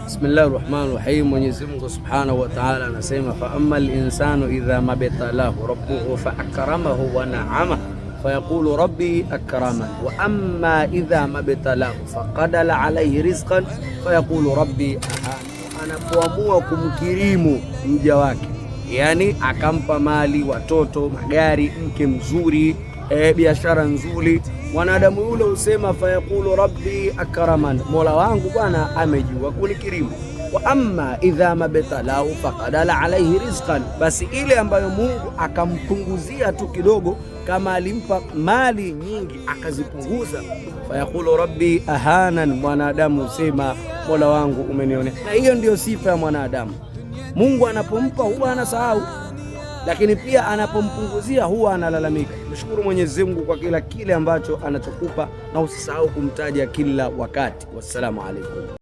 Bismillahir Rahmanir Rahim. Mwenyezi Mungu Subhanahu wa Ta'ala anasema, fa ammal insanu idha mabtalahu rabbuhu fa akramahu wa na'ama fayaqulu rabbi akraman wa amma idha mabtalahu faqadara alayhi rizqan fayaqulu rabbi ahana. Anapoamua kumkirimu mja wake, yani akampa mali, watoto, magari, mke mzuri, biashara nzuri, mwanadamu yule usema fayaqulu rabbi akraman, Mola wangu bwana amejua kunikirimu. Wa amma idha mabtalahu faqadara alayhi rizqan, basi ile ambayo Mungu akampunguzia tu kidogo, kama alimpa mali nyingi akazipunguza, fayaqulu rabbi ahanan, mwanadamu usema Mola wangu umenionea. Na hiyo ndio sifa ya mwanadamu. Mungu anapompa huwa anasahau, lakini pia anapompunguzia huwa analalamika. Mshukuru Mwenyezi Mungu kwa kila kile ambacho anachokupa, na usisahau kumtaja kila wakati. Wassalamu alaikum.